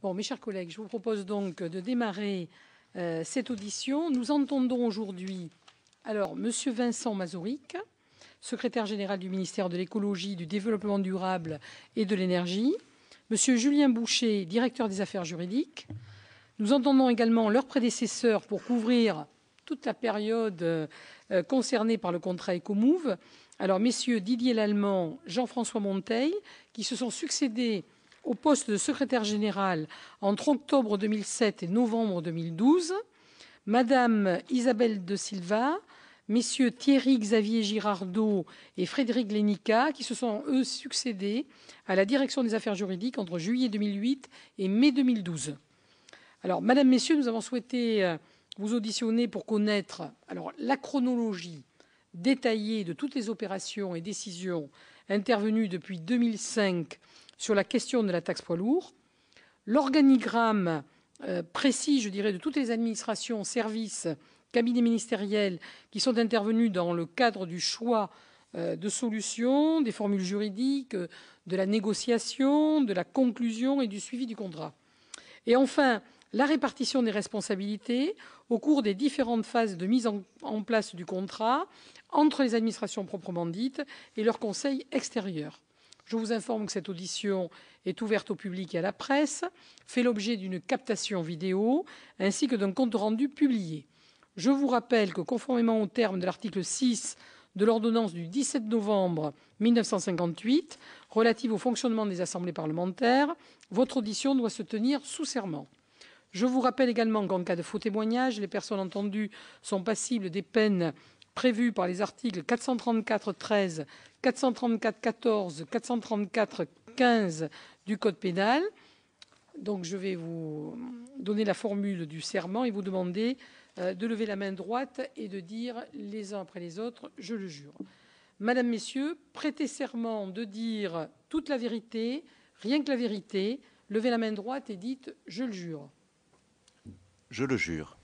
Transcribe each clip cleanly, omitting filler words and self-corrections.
Bon, mes chers collègues, je vous propose donc de démarrer cette audition. Nous entendons aujourd'hui Monsieur Vincent Mazauric, secrétaire général du ministère de l'Écologie, du Développement durable et de l'Énergie, Monsieur Julien Boucher, directeur des affaires juridiques. Nous entendons également leurs prédécesseurs pour couvrir toute la période concernée par le contrat Ecomove. Alors, messieurs Didier Lallemand, Jean-François Monteil, qui se sont succédés au poste de secrétaire général entre octobre 2007 et novembre 2012, Madame Isabelle de Silva, messieurs Thierry Xavier Girardot et Frédéric Lénica, qui se sont, eux, succédés à la direction des affaires juridiques entre juillet 2008 et mai 2012. Alors, Madame, Messieurs, nous avons souhaité vous auditionner pour connaître la chronologie détaillée de toutes les opérations et décisions intervenues depuis 2005 sur la question de la taxe poids lourd, l'organigramme précis, je dirais, de toutes les administrations, services, cabinets ministériels qui sont intervenus dans le cadre du choix de solutions, des formules juridiques, de la négociation, de la conclusion et du suivi du contrat. Et enfin, la répartition des responsabilités au cours des différentes phases de mise en place du contrat entre les administrations proprement dites et leurs conseils extérieurs. Je vous informe que cette audition est ouverte au public et à la presse, fait l'objet d'une captation vidéo ainsi que d'un compte rendu publié. Je vous rappelle que conformément aux termes de l'article 6 de l'ordonnance du 17 novembre 1958 relative au fonctionnement des assemblées parlementaires, votre audition doit se tenir sous serment. Je vous rappelle également qu'en cas de faux témoignage, les personnes entendues sont passibles des peines prévues par les articles 434-13, 434-14, 434-15 du Code pénal. Donc je vais vous donner la formule du serment et vous demander de lever la main droite et de dire les uns après les autres « je le jure ». Madame, Messieurs, prêtez serment de dire toute la vérité, rien que la vérité. Levez la main droite et dites « je le jure ». Je le jure.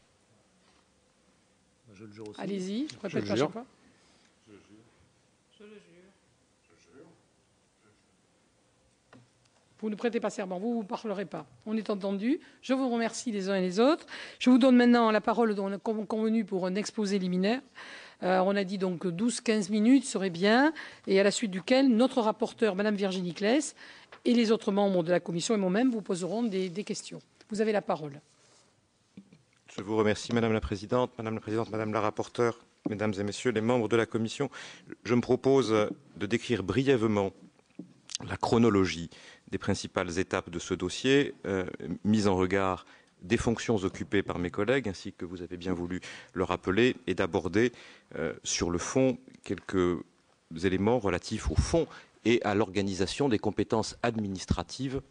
Je le jure aussi. Allez-y, je répète pas chaque fois. Je le jure. Je le jure. Vous ne prêtez pas serment, vous ne parlerez pas. On est entendu. Je vous remercie les uns et les autres. Je vous donne maintenant la parole dont on a convenu pour un exposé liminaire. On a dit donc 12-15 minutes serait bien, et à la suite duquel notre rapporteur, Madame Virginie Claes, et les autres membres de la commission et moi-même vous poserons des questions. Vous avez la parole. Je vous remercie, Madame la Présidente, Madame la rapporteure, Mesdames et Messieurs les membres de la Commission. Je me propose de décrire brièvement la chronologie des principales étapes de ce dossier, mise en regard des fonctions occupées par mes collègues, ainsi que vous avez bien voulu le rappeler, et d'aborder sur le fond quelques éléments relatifs au fond et à l'organisation des compétences administratives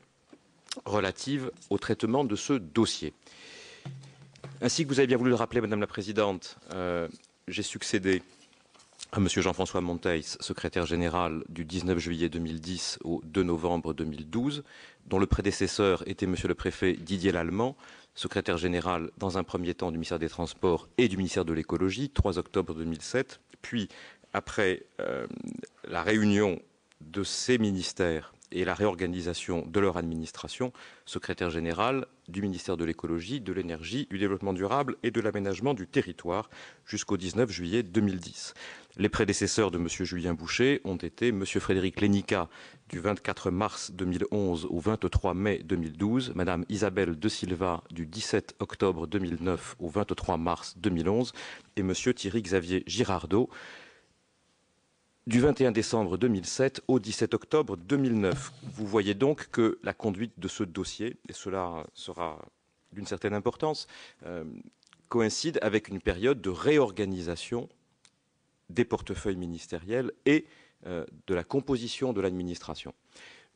relatives au traitement de ce dossier. Ainsi que vous avez bien voulu le rappeler, Madame la Présidente, j'ai succédé à M. Jean-François Monteil, secrétaire général du 19 juillet 2010 au 2 novembre 2012, dont le prédécesseur était M. le préfet Didier Lallemand, secrétaire général dans un premier temps du ministère des Transports et du ministère de l'Écologie, 3 octobre 2007, puis après la réunion de ces ministères et la réorganisation de leur administration, secrétaire général du ministère de l'Écologie, de l'Énergie, du Développement durable et de l'Aménagement du territoire jusqu'au 19 juillet 2010. Les prédécesseurs de M. Julien Boucher ont été M. Frédéric Lénica du 24 mars 2011 au 23 mai 2012, Mme Isabelle de Silva du 17 octobre 2009 au 23 mars 2011 et M. Thierry Xavier Girardot du 21 décembre 2007 au 17 octobre 2009. Vous voyez donc que la conduite de ce dossier, et cela sera d'une certaine importance, coïncide avec une période de réorganisation des portefeuilles ministériels et de la composition de l'administration.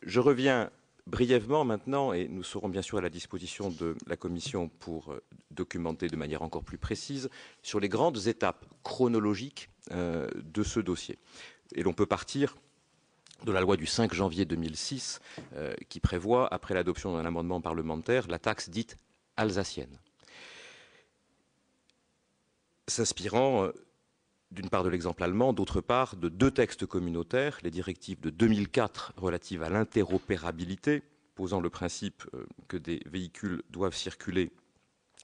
Je reviens brièvement maintenant, et nous serons bien sûr à la disposition de la Commission pour documenter de manière encore plus précise, sur les grandes étapes chronologiques de ce dossier. Et l'on peut partir de la loi du 5 janvier 2006 qui prévoit, après l'adoption d'un amendement parlementaire, la taxe dite alsacienne. S'inspirant d'une part de l'exemple allemand, d'autre part de deux textes communautaires, les directives de 2004 relatives à l'interopérabilité posant le principe que des véhicules doivent circuler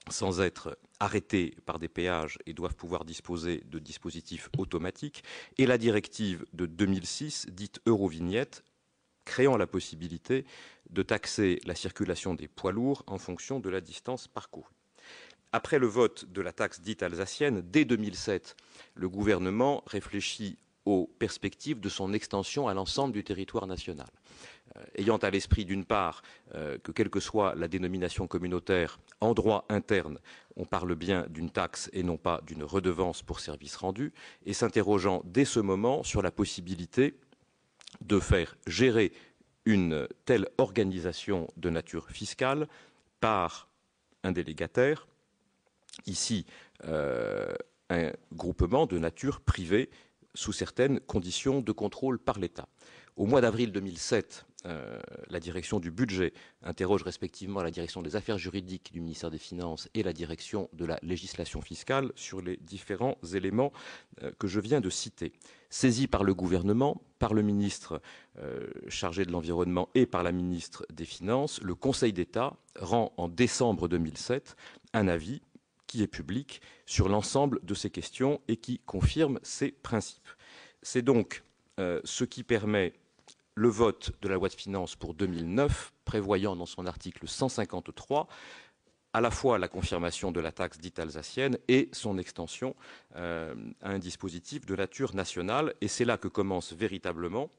sans être arrêtés par des péages et doivent pouvoir disposer de dispositifs automatiques, et la directive de 2006, dite Eurovignette, créant la possibilité de taxer la circulation des poids lourds en fonction de la distance parcourue. Après le vote de la taxe dite alsacienne, dès 2007, le gouvernement réfléchit aux perspectives de son extension à l'ensemble du territoire national. Ayant à l'esprit d'une part que quelle que soit la dénomination communautaire, en droit interne, on parle bien d'une taxe et non pas d'une redevance pour service rendu, et s'interrogeant dès ce moment sur la possibilité de faire gérer une telle organisation de nature fiscale par un délégataire, ici un groupement de nature privée, sous certaines conditions de contrôle par l'État. Au mois d'avril 2007, la direction du budget interroge respectivement la direction des affaires juridiques du ministère des Finances et la direction de la législation fiscale sur les différents éléments que je viens de citer. Saisi par le gouvernement, par le ministre chargé de l'Environnement et par la ministre des Finances, le Conseil d'État rend en décembre 2007 un avis qui est public sur l'ensemble de ces questions et qui confirme ces principes. C'est donc ce qui permet le vote de la loi de finances pour 2009, prévoyant dans son article 153 à la fois la confirmation de la taxe dite alsacienne et son extension à un dispositif de nature nationale. Et c'est là que commence véritablement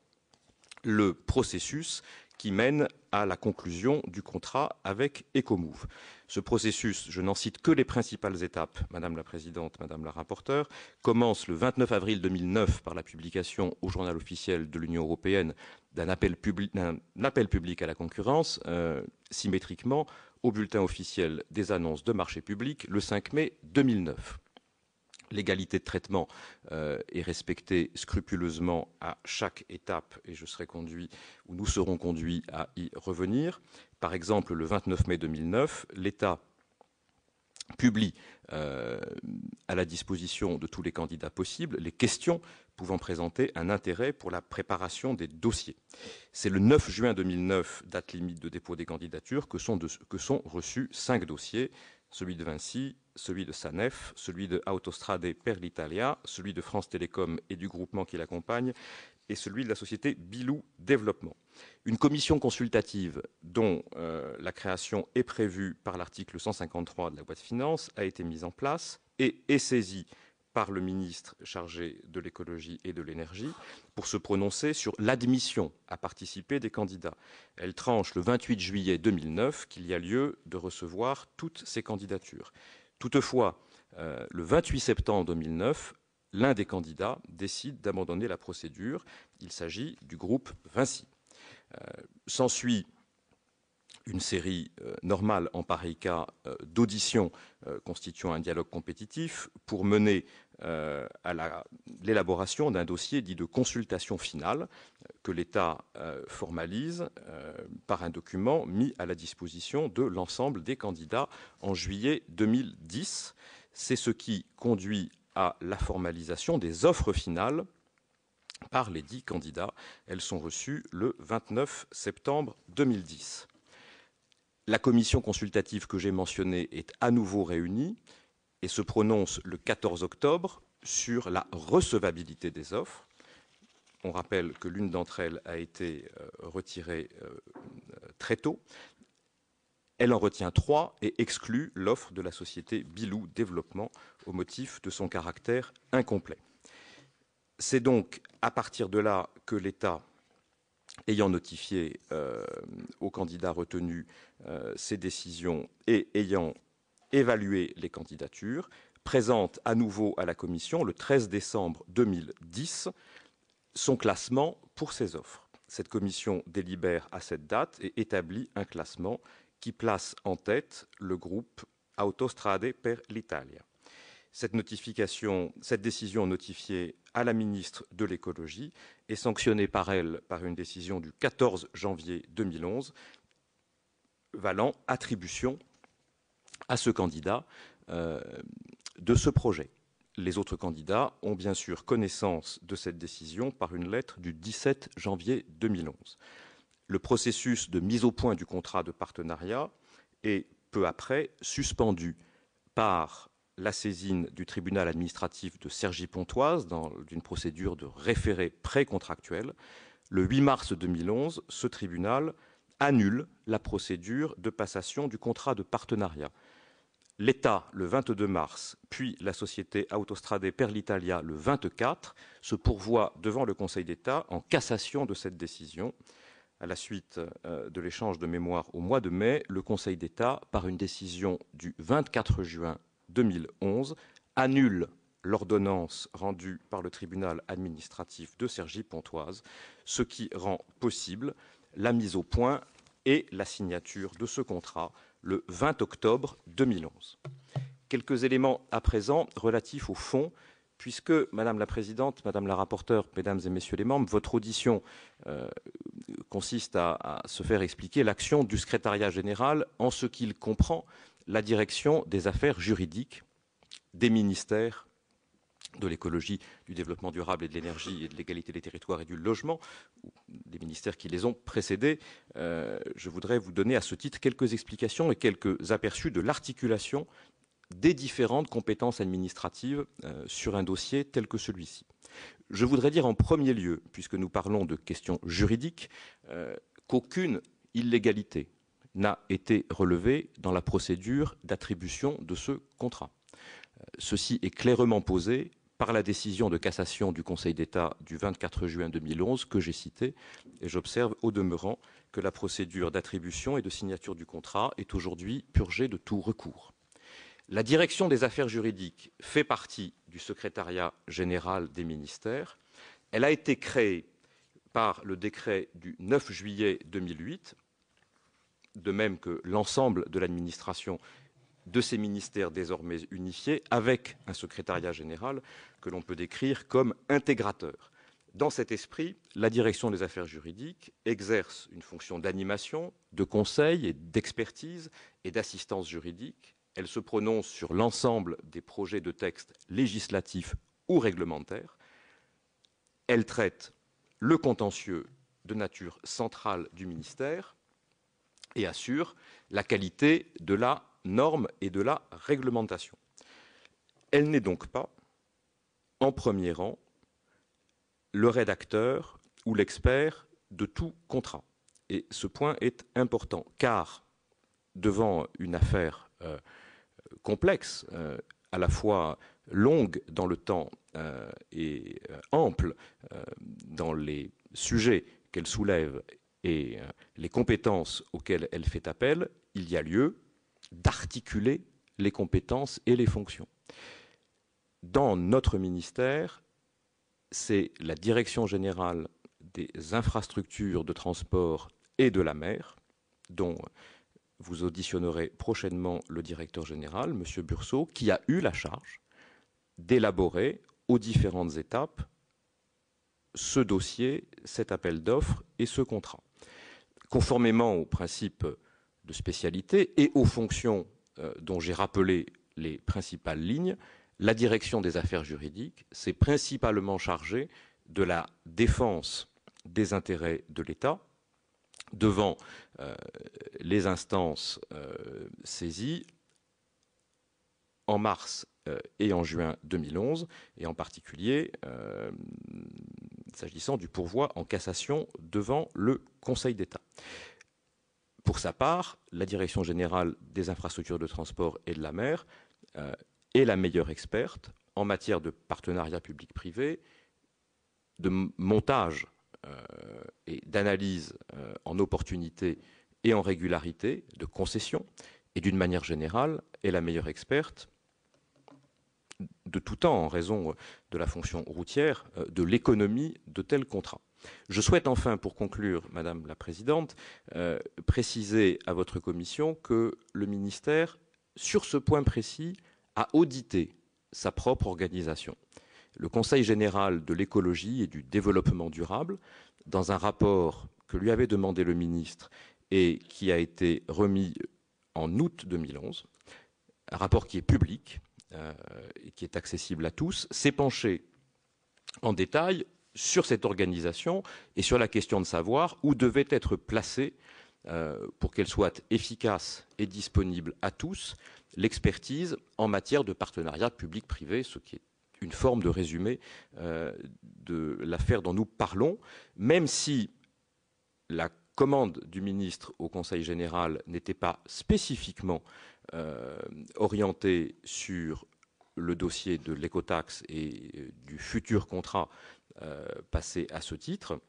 le processus qui mène à la conclusion du contrat avec Ecomove. Ce processus, je n'en cite que les principales étapes, Madame la Présidente, Madame la Rapporteure, commence le 29 avril 2009 par la publication au journal officiel de l'Union européenne d'un appel public à la concurrence, symétriquement au bulletin officiel des annonces de marché public le 5 mai 2009. L'égalité de traitement est respectée scrupuleusement à chaque étape et je serai conduit, ou nous serons conduits à y revenir. Par exemple, le 29 mai 2009, l'État publie à la disposition de tous les candidats possibles les questions pouvant présenter un intérêt pour la préparation des dossiers. C'est le 9 juin 2009, date limite de dépôt des candidatures, que sont reçus 5 dossiers, celui de Vinci, celui de Sanef, celui de Autostrade per l'Italia, celui de France Télécom et du groupement qui l'accompagne, et celui de la société Bilou Développement. Une commission consultative dont la création est prévue par l'article 153 de la loi de finances a été mise en place et est saisie par le ministre chargé de l'écologie et de l'énergie pour se prononcer sur l'admission à participer des candidats. Elle tranche le 28 juillet 2009 qu'il y a lieu de recevoir toutes ces candidatures. Toutefois, le 28 septembre 2009, l'un des candidats décide d'abandonner la procédure. Il s'agit du groupe Vinci. S'ensuit une série normale en pareil cas d'auditions constituant un dialogue compétitif pour mener à l'élaboration d'un dossier dit de consultation finale que l'État formalise par un document mis à la disposition de l'ensemble des candidats en juillet 2010. C'est ce qui conduit à la formalisation des offres finales par les 10 candidats. Elles sont reçues le 29 septembre 2010. La commission consultative que j'ai mentionnée est à nouveau réunie et se prononce le 14 octobre sur la recevabilité des offres. On rappelle que l'une d'entre elles a été retirée très tôt. Elle en retient 3 et exclut l'offre de la société Bilou Développement au motif de son caractère incomplet. C'est donc à partir de là que l'État, ayant notifié aux candidats retenus ces décisions et ayant évalué les candidatures, présente à nouveau à la Commission le 13 décembre 2010 son classement pour ces offres. Cette commission délibère à cette date et établit un classement qui place en tête le groupe Autostrade per l'Italia. Cette décision notifiée à la ministre de l'écologie est sanctionnée par elle par une décision du 14 janvier 2011 valant attribution à ce candidat de ce projet. Les autres candidats ont bien sûr connaissance de cette décision par une lettre du 17 janvier 2011. Le processus de mise au point du contrat de partenariat est peu après suspendu par la saisine du tribunal administratif de Cergy-Pontoise d'une procédure de référé précontractuel. Le 8 mars 2011, ce tribunal annule la procédure de passation du contrat de partenariat. L'État, le 22 mars, puis la société Autostrade per l'Italia, le 24, se pourvoient devant le Conseil d'État en cassation de cette décision. À la suite de l'échange de mémoire au mois de mai, le Conseil d'État, par une décision du 24 juin 2011, annule l'ordonnance rendue par le tribunal administratif de Cergy-Pontoise, ce qui rend possible la mise au point et la signature de ce contrat le 20 octobre 2011. Quelques éléments à présent relatifs au fond, puisque, Madame la Présidente, Madame la Rapporteure, Mesdames et Messieurs les membres, votre audition consiste à se faire expliquer l'action du secrétariat général en ce qu'il comprend la direction des affaires juridiques des ministères de l'écologie, du développement durable et de l'énergie et de l'égalité des territoires et du logement, ou des ministères qui les ont précédés. Je voudrais vous donner à ce titre quelques explications et quelques aperçus de l'articulation des différentes compétences administratives sur un dossier tel que celui-ci. Je voudrais dire en premier lieu, puisque nous parlons de questions juridiques, qu'aucune illégalité n'a été relevée dans la procédure d'attribution de ce contrat. Ceci est clairement posé par la décision de cassation du Conseil d'État du 24 juin 2011 que j'ai citée, et j'observe au demeurant que la procédure d'attribution et de signature du contrat est aujourd'hui purgée de tout recours. La direction des affaires juridiques fait partie du secrétariat général des ministères. Elle a été créée par le décret du 9 juillet 2008, de même que l'ensemble de l'administration de ces ministères désormais unifiés, avec un secrétariat général que l'on peut décrire comme intégrateur. Dans cet esprit, la direction des affaires juridiques exerce une fonction d'animation, de conseil et d'expertise et d'assistance juridique. Elle se prononce sur l'ensemble des projets de textes législatifs ou réglementaires. Elle traite le contentieux de nature centrale du ministère et assure la qualité de la norme et de la réglementation. Elle n'est donc pas, en premier rang, le rédacteur ou l'expert de tout contrat. Et ce point est important, car devant une affaire complexe, à la fois longue dans le temps et ample dans les sujets qu'elle soulève et les compétences auxquelles elle fait appel, il y a lieu d'articuler les compétences et les fonctions. Dans notre ministère, c'est la Direction générale des infrastructures de transport et de la mer, dont vous auditionnerez prochainement le directeur général, M. Burceau, qui a eu la charge d'élaborer aux différentes étapes ce dossier, cet appel d'offres et ce contrat. Conformément aux principes de spécialité et aux fonctions dont j'ai rappelé les principales lignes, la direction des affaires juridiques s'est principalement chargée de la défense des intérêts de l'État devant les instances saisies en mars et en juin 2011, et en particulier s'agissant du pourvoi en cassation devant le Conseil d'État. Pour sa part, la Direction générale des infrastructures de transport et de la mer est la meilleure experte en matière de partenariat public-privé, de montage et d'analyse en opportunité et en régularité, de concession, et d'une manière générale, est la meilleure experte de tout temps, en raison de la fonction routière, de l'économie de tels contrats. Je souhaite enfin, pour conclure, Madame la Présidente, préciser à votre commission que le ministère, sur ce point précis, a audité sa propre organisation. Le Conseil général de l'écologie et du développement durable, dans un rapport que lui avait demandé le ministre et qui a été remis en août 2011, un rapport qui est public et qui est accessible à tous, s'est penché en détail sur cette organisation et sur la question de savoir où devait être placée, pour qu'elle soit efficace et disponible à tous, l'expertise en matière de partenariat public-privé, ce qui est une forme de résumé de l'affaire dont nous parlons, même si la commande du ministre au Conseil général n'était pas spécifiquement orientée sur le dossier de l'écotaxe et du futur contrat passé à ce titre.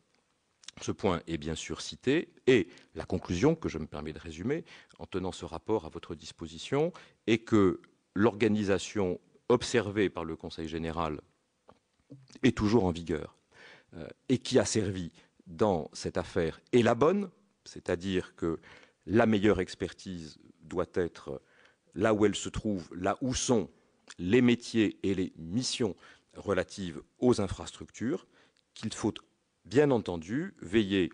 Ce point est bien sûr cité, et la conclusion que je me permets de résumer en tenant ce rapport à votre disposition est que l'organisation observée par le Conseil général est toujours en vigueur et qui a servi dans cette affaire est la bonne, c'est-à-dire que la meilleure expertise doit être là où elle se trouve, là où sont les métiers et les missions relatives aux infrastructures, qu'il faut bien entendu veiller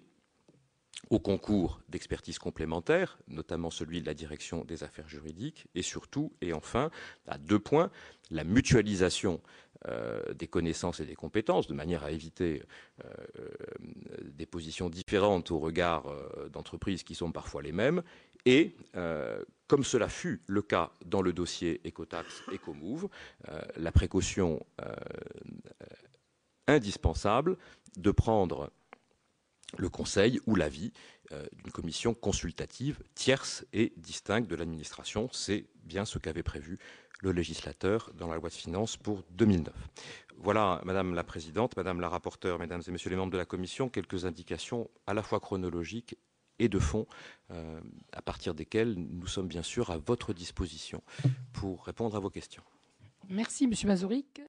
au concours d'expertise complémentaires, notamment celui de la direction des affaires juridiques, et surtout, et enfin, à 2 points, la mutualisation des connaissances et des compétences, de manière à éviter des positions différentes au regard d'entreprises qui sont parfois les mêmes, et comme cela fut le cas dans le dossier Ecotax Ecomove, la précaution indispensable de prendre le conseil ou l'avis d'une commission consultative tierce et distincte de l'administration. C'est bien ce qu'avait prévu le législateur dans la loi de finances pour 2009. Voilà, Madame la Présidente, Madame la Rapporteure, Mesdames et Messieurs les membres de la Commission, quelques indications à la fois chronologiques et de fond, à partir desquelles nous sommes bien sûr à votre disposition pour répondre à vos questions. Merci, Monsieur Mazouric.